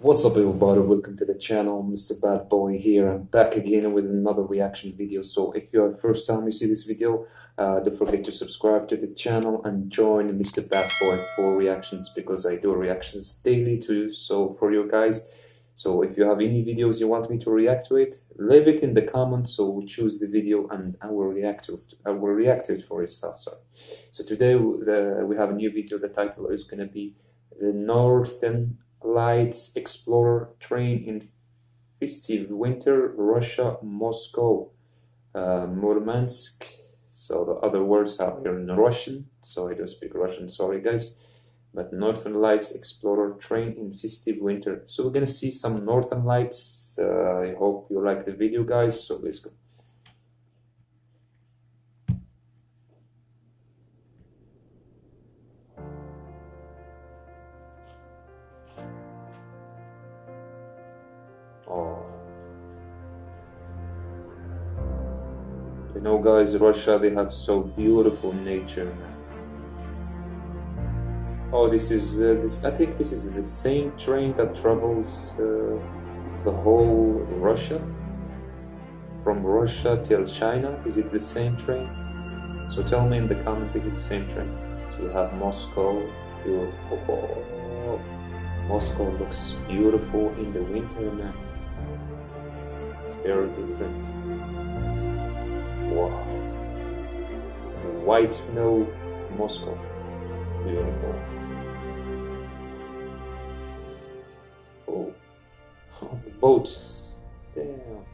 What's up everybody, welcome to the channel. Mr. Bad Boy here. I'm back again with another reaction video. So if you are the first time you see this video, don't forget to subscribe to the channel and join Mr. Bad Boy for reactions, because I do reactions daily too, so for you guys. So if you have any videos you want me to react to it, leave it in the comments, so we choose the video and I will react to it for yourself. So today we have a new video. The title is gonna be the Northern Lights Explorer Train in Festive Winter, Russia, Moscow, Murmansk. So the other words are in Russian, so I don't speak Russian, sorry guys. But Northern Lights Explorer Train in Festive Winter. So we're gonna see some Northern Lights. I hope you like the video, guys. So let's go. Oh, you know, guys, Russia, they have so beautiful nature. Oh, this is this. I think this is the same train that travels the whole Russia, from Russia till China. Is it the same train? So tell me in the comment if it's the same train. So we have Moscow, beautiful. Oh, Moscow looks beautiful in the winter, man. It's very different. Wow. White snow, Moscow. Beautiful. Oh, the boats. Damn.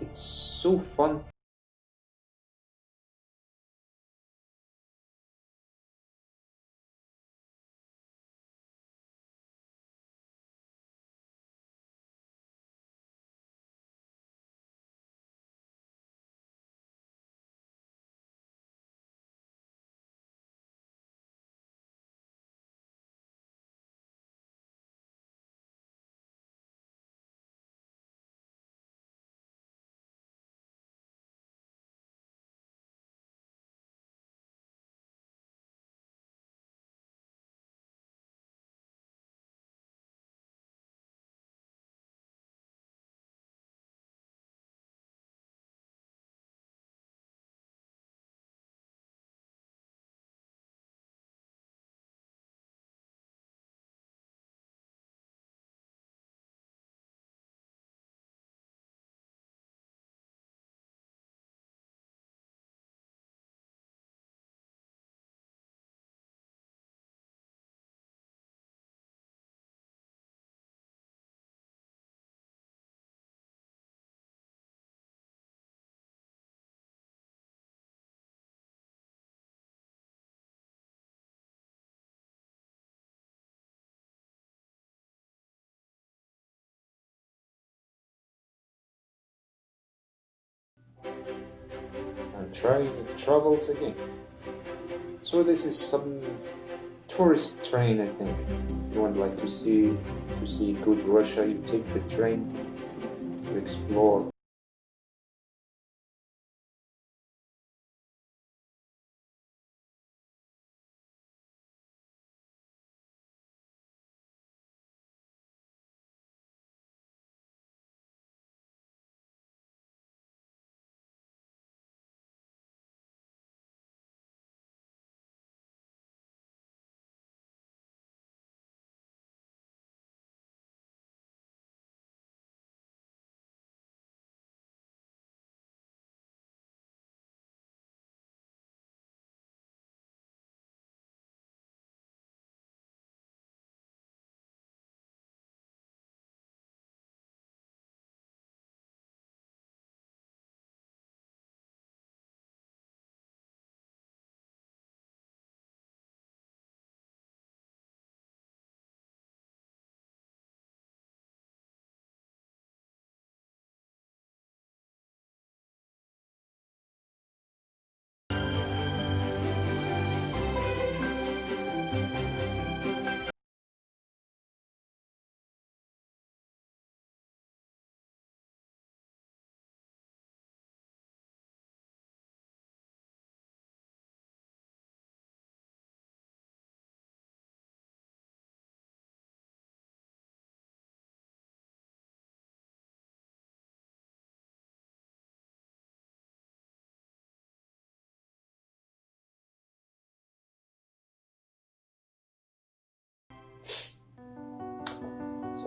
It's so fun. And train travels again. So this is some tourist train, I think. You want like to see good Russia, you take the train to explore.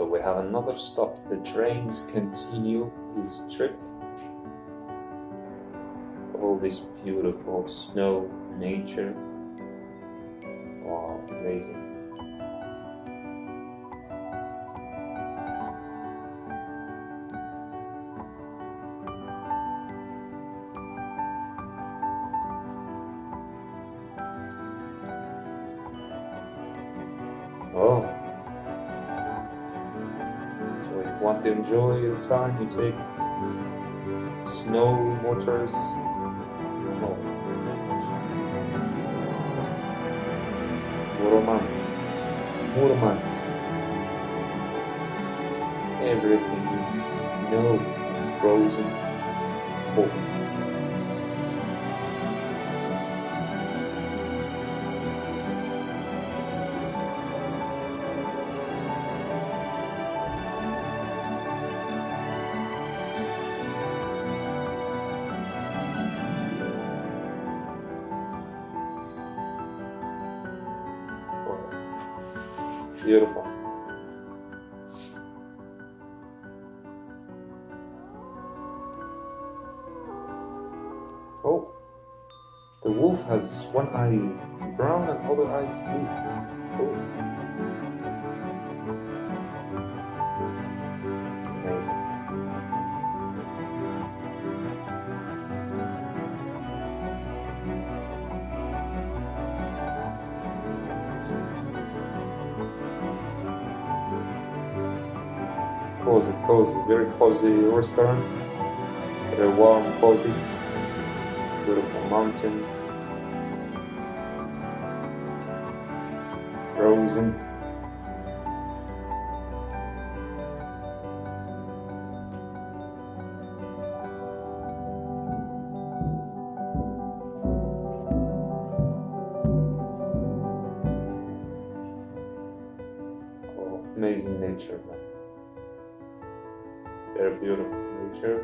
So we have another stop. The trains continue his trip. All this beautiful snow, nature. Wow, amazing. Oh, so if you want to enjoy your time, you take snow motors. Oh, Murmansk. Everything is snow, frozen, cold. Beautiful. Oh, the wolf has one eye brown and other eyes blue. Cool. Amazing. Cozy, very cozy restaurant. Very warm, cozy. Beautiful mountains. Frozen. Oh, amazing nature, man. Very beautiful nature.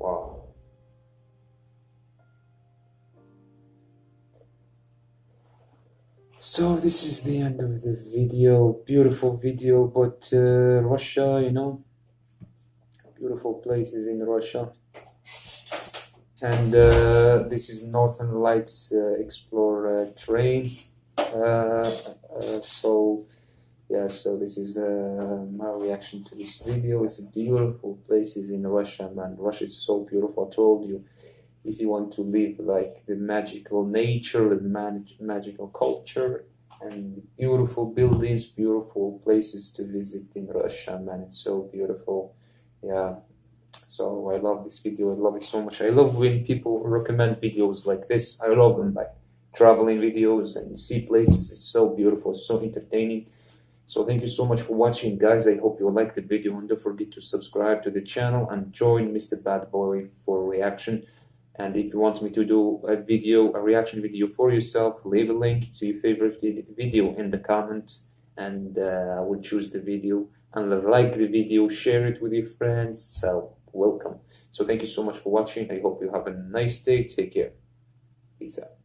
Wow. So this is the end of the video. Beautiful video, but Russia, beautiful places in Russia. And this is Northern Lights Explore train. So this is my reaction to this video. It's beautiful places in Russia, man. Russia is so beautiful. I told you, if you want to live like the magical nature and magical culture and beautiful buildings, beautiful places to visit in Russia, man. It's so beautiful. Yeah. So I love this video. I love it so much. I love when people recommend videos like this. I love them, like traveling videos and see places. It's so beautiful, so entertaining. So thank you so much for watching, guys. I hope you liked the video, and don't forget to subscribe to the channel and join Mr. Bad Boy for reaction. And if you want me to do a reaction video for yourself, leave a link to your favorite video in the comments, and I will choose the video and like the video, share it with your friends. So welcome. So thank you so much for watching. I hope you have a nice day. Take care. Peace out.